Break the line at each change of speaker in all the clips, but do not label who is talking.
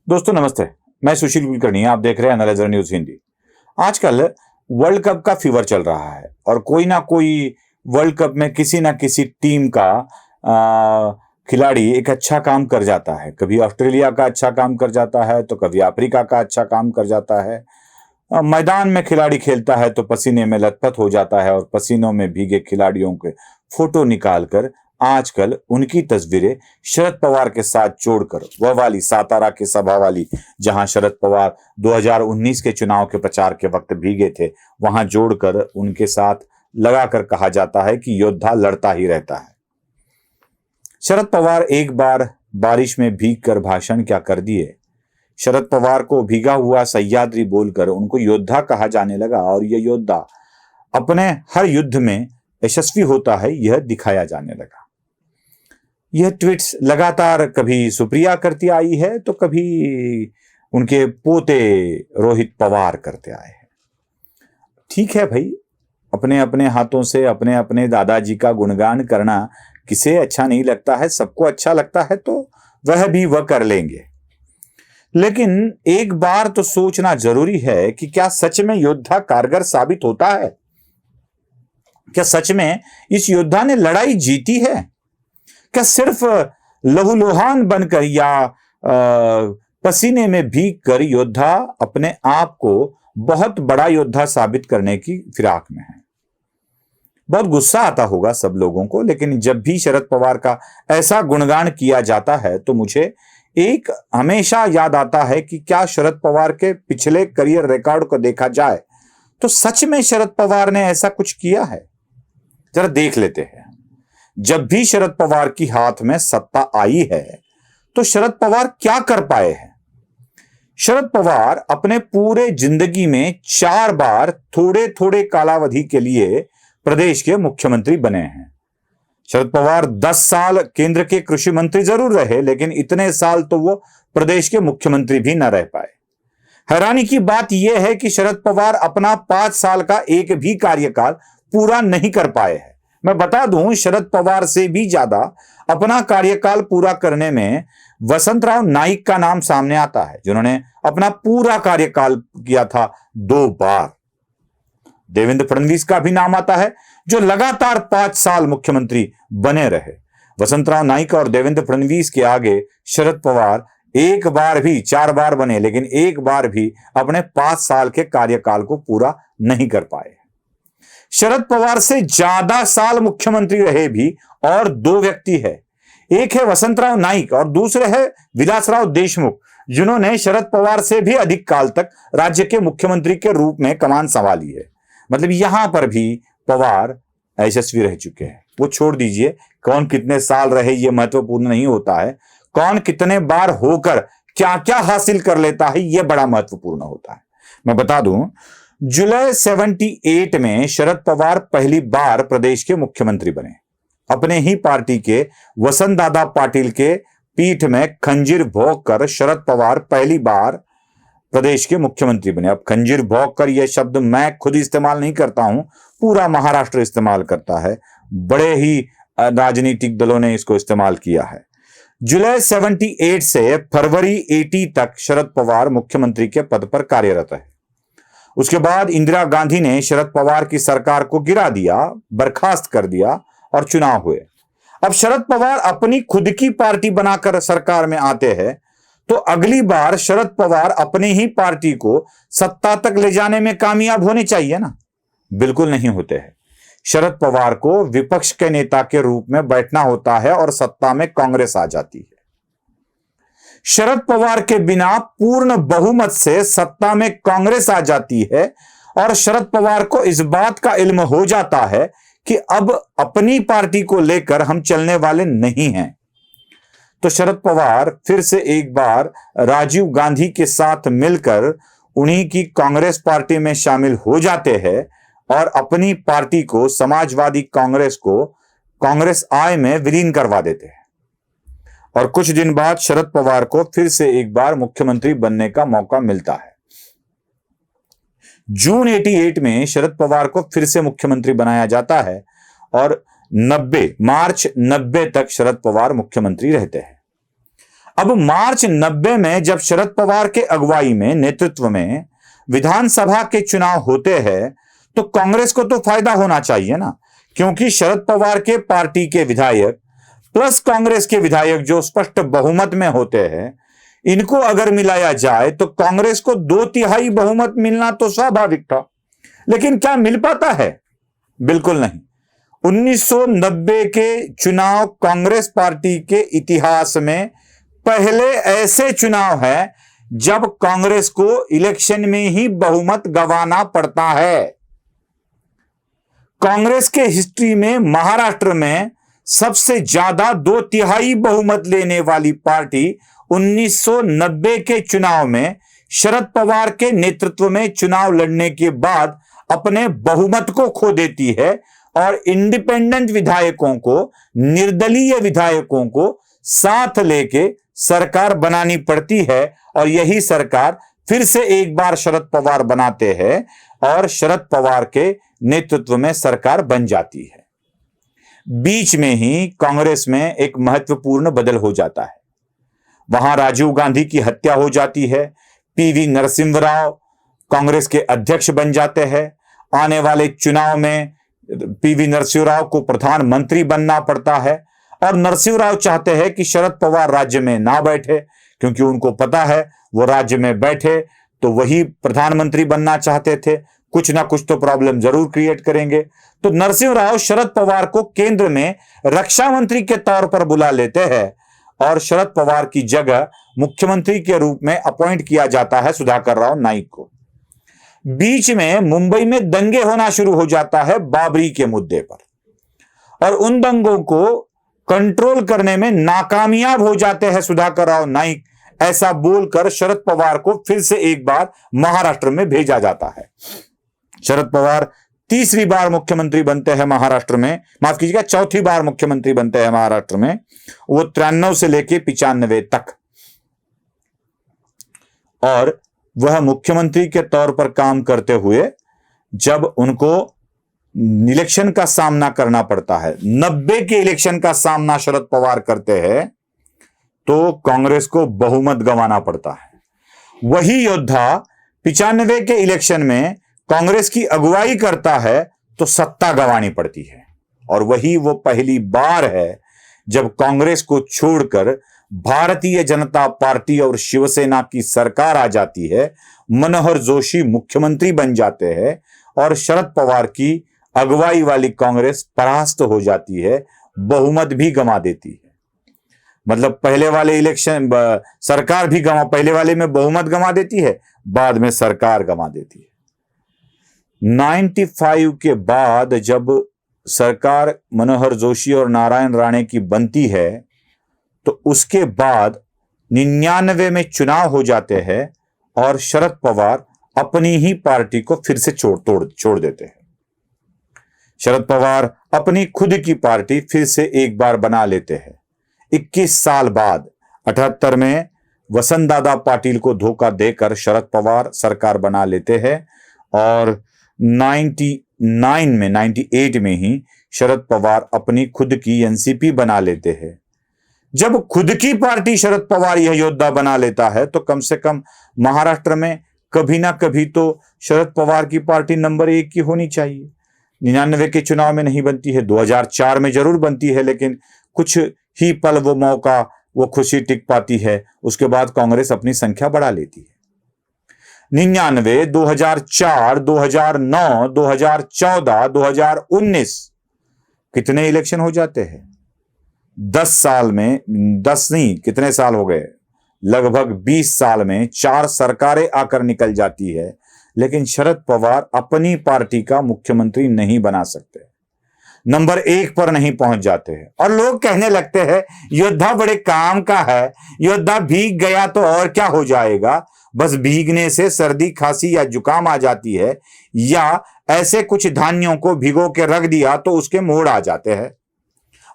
दोस्तों नमस्ते, मैं सुशील कुलकर्णी, आप देख रहे हैं एनालाइजर न्यूज हिंदी। आजकल वर्ल्ड कप का फीवर चल रहा है और कोई ना कोई वर्ल्ड कप में किसी ना किसी टीम का खिलाड़ी एक अच्छा काम कर जाता है। कभी ऑस्ट्रेलिया का अच्छा काम कर जाता है तो कभी अफ्रीका का अच्छा काम कर जाता है। मैदान में खिलाड़ी खेलता है तो पसीने में लथपथ हो जाता है और पसीनों में भीगे खिलाड़ियों के फोटो निकालकर आजकल उनकी तस्वीरें शरद पवार के साथ जोड़कर, वह वाली सातारा की सभा वाली जहां शरद पवार 2019 के चुनाव के प्रचार के वक्त भीगे थे, वहां जोड़कर उनके साथ लगाकर कहा जाता है कि योद्धा लड़ता ही रहता है। शरद पवार एक बार बारिश में भीग कर भाषण क्या कर दिए। शरद पवार को भीगा हुआ सह्याद्री बोलकर उनको योद्धा कहा जाने लगा और यह योद्धा अपने हर युद्ध में यशस्वी होता है, यह दिखाया जाने लगा। यह ट्वीट्स लगातार कभी सुप्रिया करती आई है तो कभी उनके पोते रोहित पवार करते आए हैं। ठीक है भाई, अपने अपने हाथों से अपने अपने दादाजी का गुणगान करना किसे अच्छा नहीं लगता है, सबको अच्छा लगता है तो वह भी वह कर लेंगे। लेकिन एक बार तो सोचना जरूरी है कि क्या सच में योद्धा कारगर साबित होता है? क्या सच में इस योद्धा ने लड़ाई जीती है? क्या सिर्फ लहूलुहान बनकर या पसीने में भीग कर योद्धा अपने आप को बहुत बड़ा योद्धा साबित करने की फिराक में है? बहुत गुस्सा आता होगा सब लोगों को, लेकिन जब भी शरद पवार का ऐसा गुणगान किया जाता है तो मुझे एक हमेशा याद आता है कि क्या शरद पवार के पिछले करियर रिकॉर्ड को देखा जाए तो सच में शरद पवार ने ऐसा कुछ किया है? जरा देख लेते हैं। जब भी शरद पवार की हाथ में सत्ता आई है तो शरद पवार क्या कर पाए हैं? शरद पवार अपने पूरे जिंदगी में 4 बार थोड़े थोड़े कालावधि के लिए प्रदेश के मुख्यमंत्री बने हैं। शरद पवार 10 साल केंद्र के कृषि मंत्री जरूर रहे, लेकिन इतने साल तो वो प्रदेश के मुख्यमंत्री भी न रह पाए। हैरानी की बात यह है कि शरद पवार अपना 5 साल का एक भी कार्यकाल पूरा नहीं कर पाए हैं। मैं बता दूं, शरद पवार से भी ज्यादा अपना कार्यकाल पूरा करने में वसंतराव नाइक का नाम सामने आता है, जिन्होंने अपना पूरा कार्यकाल किया था 2 बार। देवेंद्र फडणवीस का भी नाम आता है, जो लगातार 5 साल मुख्यमंत्री बने रहे। वसंतराव नाइक और देवेंद्र फडणवीस के आगे शरद पवार एक बार भी, 4 बार बने लेकिन एक बार भी अपने 5 साल के कार्यकाल को पूरा नहीं कर पाए। शरद पवार से ज्यादा साल मुख्यमंत्री रहे भी और 2 व्यक्ति है। एक है वसंतराव नाइक और दूसरे है विलासराव देशमुख, जिन्होंने शरद पवार से भी अधिक काल तक राज्य के मुख्यमंत्री के रूप में कमान संभाली है। मतलब यहां पर भी पवार यशस्वी रह चुके हैं। वो छोड़ दीजिए, कौन कितने साल रहे ये महत्वपूर्ण नहीं होता है, कौन कितने बार होकर क्या क्या हासिल कर लेता है ये बड़ा महत्वपूर्ण होता है। मैं बता दूं, जुलाई 78 में शरद पवार पहली बार प्रदेश के मुख्यमंत्री बने। अपने ही पार्टी के वसंत दादा पाटिल के पीठ में खंजीर भोंक कर शरद पवार पहली बार प्रदेश के मुख्यमंत्री बने। अब खंजीर भोंक कर यह शब्द मैं खुद इस्तेमाल नहीं करता हूं, पूरा महाराष्ट्र इस्तेमाल करता है। बड़े ही राजनीतिक दलों ने इसको इस्तेमाल किया है। जुलाई 78 से फरवरी 80 तक शरद पवार मुख्यमंत्री के पद पर कार्यरत है। उसके बाद इंदिरा गांधी ने शरद पवार की सरकार को गिरा दिया, बर्खास्त कर दिया और चुनाव हुए। अब शरद पवार अपनी खुद की पार्टी बनाकर सरकार में आते हैं तो अगली बार शरद पवार अपनी ही पार्टी को सत्ता तक ले जाने में कामयाब होने चाहिए ना? बिल्कुल नहीं होते हैं। शरद पवार को विपक्ष के नेता के रूप में बैठना होता है और सत्ता में कांग्रेस आ जाती है। शरद पवार के बिना पूर्ण बहुमत से सत्ता में कांग्रेस आ जाती है और शरद पवार को इस बात का इल्म हो जाता है कि अब अपनी पार्टी को लेकर हम चलने वाले नहीं हैं। तो शरद पवार फिर से एक बार राजीव गांधी के साथ मिलकर उन्हीं की कांग्रेस पार्टी में शामिल हो जाते हैं और अपनी पार्टी को, समाजवादी कांग्रेस को, कांग्रेस आई में विलीन करवा देते हैं। और कुछ दिन बाद शरद पवार को फिर से एक बार मुख्यमंत्री बनने का मौका मिलता है। जून 88 में शरद पवार को फिर से मुख्यमंत्री बनाया जाता है और मार्च 90 तक शरद पवार मुख्यमंत्री रहते हैं। अब मार्च 90 में जब शरद पवार के अगुवाई में नेतृत्व में विधानसभा के चुनाव होते हैं तो कांग्रेस को तो फायदा होना चाहिए ना, क्योंकि शरद पवार के पार्टी के विधायक प्लस कांग्रेस के विधायक जो स्पष्ट बहुमत में होते हैं, इनको अगर मिलाया जाए तो कांग्रेस को 2/3 बहुमत मिलना तो स्वाभाविक था। लेकिन क्या मिल पाता है? बिल्कुल नहीं। 1990 के चुनाव कांग्रेस पार्टी के इतिहास में पहले ऐसे चुनाव है जब कांग्रेस को इलेक्शन में ही बहुमत गंवाना पड़ता है। कांग्रेस के हिस्ट्री में महाराष्ट्र में सबसे ज्यादा 2/3 बहुमत लेने वाली पार्टी 1990 के चुनाव में शरद पवार के नेतृत्व में चुनाव लड़ने के बाद अपने बहुमत को खो देती है और इंडिपेंडेंट विधायकों को, निर्दलीय विधायकों को साथ लेके सरकार बनानी पड़ती है और यही सरकार फिर से एक बार शरद पवार बनाते हैं और शरद पवार के नेतृत्व में सरकार बन जाती है। बीच में ही कांग्रेस में एक महत्वपूर्ण बदल हो जाता है। वहां राजीव गांधी की हत्या हो जाती है, पीवी नरसिम्हा राव कांग्रेस के अध्यक्ष बन जाते हैं। आने वाले चुनाव में पीवी नरसिम्हा राव को प्रधानमंत्री बनना पड़ता है और नरसिम्हा राव चाहते हैं कि शरद पवार राज्य में ना बैठे, क्योंकि उनको पता है वो राज्य में बैठे तो वही प्रधानमंत्री बनना चाहते थे, कुछ ना कुछ तो प्रॉब्लम जरूर क्रिएट करेंगे। तो नरसिम्हा राव शरद पवार को केंद्र में रक्षा मंत्री के तौर पर बुला लेते हैं और शरद पवार की जगह मुख्यमंत्री के रूप में अपॉइंट किया जाता है सुधाकर राव नाइक को। बीच में मुंबई में दंगे होना शुरू हो जाता है बाबरी के मुद्दे पर और उन दंगों को कंट्रोल करने में नाकामयाब हो जाते हैं सुधाकर राव नाइक। ऐसा बोलकर शरद पवार को फिर से एक बार महाराष्ट्र में भेजा जाता है। शरद पवार तीसरी बार मुख्यमंत्री बनते हैं महाराष्ट्र में, माफ कीजिएगा चौथी बार मुख्यमंत्री बनते हैं महाराष्ट्र में। वो 93 से लेके 95 तक और वह मुख्यमंत्री के तौर पर काम करते हुए जब उनको इलेक्शन का सामना करना पड़ता है, 90 के इलेक्शन का सामना शरद पवार करते हैं तो कांग्रेस को बहुमत गंवाना पड़ता है। वही योद्धा 95 के इलेक्शन में कांग्रेस की अगुवाई करता है तो सत्ता गंवानी पड़ती है और वही वो पहली बार है जब कांग्रेस को छोड़कर भारतीय जनता पार्टी और शिवसेना की सरकार आ जाती है। मनोहर जोशी मुख्यमंत्री बन जाते हैं और शरद पवार की अगुवाई वाली कांग्रेस परास्त हो जाती है, बहुमत भी गंवा देती है। मतलब पहले वाले इलेक्शन सरकार भी पहले वाले में बहुमत गंवा देती है, बाद में सरकार गंवा देती है। 95 के बाद जब सरकार मनोहर जोशी और नारायण राणे की बनती है तो उसके बाद 99 में चुनाव हो जाते हैं और शरद पवार अपनी ही पार्टी को फिर से छोड़ देते हैं। शरद पवार अपनी खुद की पार्टी फिर से एक बार बना लेते हैं। 21 साल बाद 78 में वसंत दादा पाटिल को धोखा देकर शरद पवार सरकार बना लेते हैं और 98 में ही शरद पवार अपनी खुद की एनसीपी बना लेते हैं। जब खुद की पार्टी शरद पवार यह योद्धा बना लेता है तो कम से कम महाराष्ट्र में कभी ना कभी तो शरद पवार की पार्टी नंबर 1 की होनी चाहिए। 99 के चुनाव में नहीं बनती है, 2004 में जरूर बनती है, लेकिन कुछ ही पल वो मौका, वो खुशी टिक पाती है। उसके बाद कांग्रेस अपनी संख्या बढ़ा लेती है। 99, 2004, 2009, 2014, 2019 कितने इलेक्शन हो जाते हैं? 10 साल में, 10 नहीं कितने साल हो गए, लगभग 20 साल में 4 सरकारें आकर निकल जाती है, लेकिन शरद पवार अपनी पार्टी का मुख्यमंत्री नहीं बना सकते, नंबर 1 पर नहीं पहुंच जाते हैं। और लोग कहने लगते हैं योद्धा बड़े काम का है, योद्धा भीग गया तो और क्या हो जाएगा, बस भीगने से सर्दी खांसी या जुकाम आ जाती है, या ऐसे कुछ धान्यों को भिगो के रख दिया तो उसके मोड़ आ जाते हैं,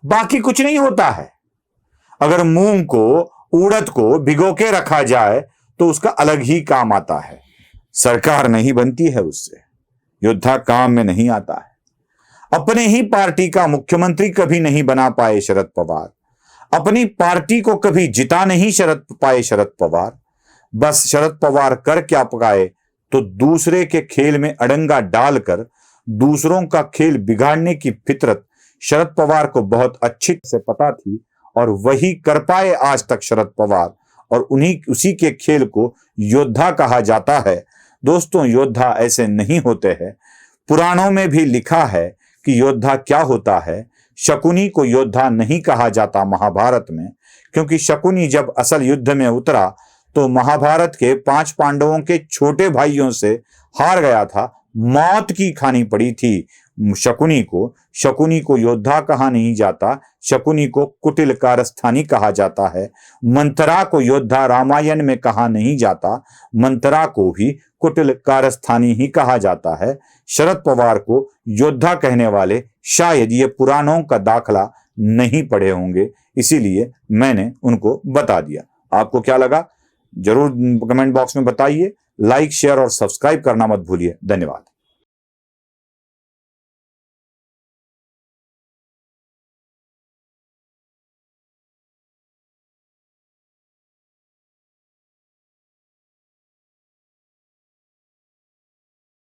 बाकी कुछ नहीं होता है। अगर मूंग को, उड़द को भिगो के रखा जाए तो उसका अलग ही काम आता है, सरकार नहीं बनती है उससे, योद्धा काम में नहीं आता है। अपने ही पार्टी का मुख्यमंत्री कभी नहीं बना पाए शरद पवार, अपनी पार्टी को कभी जिता नहीं शरद पवार। बस शरद पवार कर क्या पकाए तो दूसरे के खेल में अड़ंगा डालकर दूसरों का खेल बिगाड़ने की फितरत शरद पवार को बहुत अच्छी से पता थी और वही कर पाए आज तक शरद पवार, और उसी के खेल को योद्धा कहा जाता है। दोस्तों, योद्धा ऐसे नहीं होते हैं। पुराणों में भी लिखा है कि योद्धा क्या होता है। शकुनी को योद्धा नहीं कहा जाता महाभारत में, क्योंकि शकुनी जब असल युद्ध में उतरा तो महाभारत के 5 पांडवों के छोटे भाइयों से हार गया था, मौत की खानी पड़ी थी शकुनी को योद्धा कहा नहीं जाता, शकुनी को कुटिल कारस्थानी कहा जाता है। मंथरा को योद्धा रामायण में कहा नहीं जाता, मंथरा को भी कुटिल कारस्थानी ही कहा जाता है। शरद पवार को योद्धा कहने वाले शायद ये पुराणों का दाखला नहीं पढ़े होंगे, इसीलिए मैंने उनको बता दिया। आपको क्या लगा जरूर कमेंट बॉक्स में बताइए। लाइक, शेयर और सब्सक्राइब करना मत भूलिए। धन्यवाद।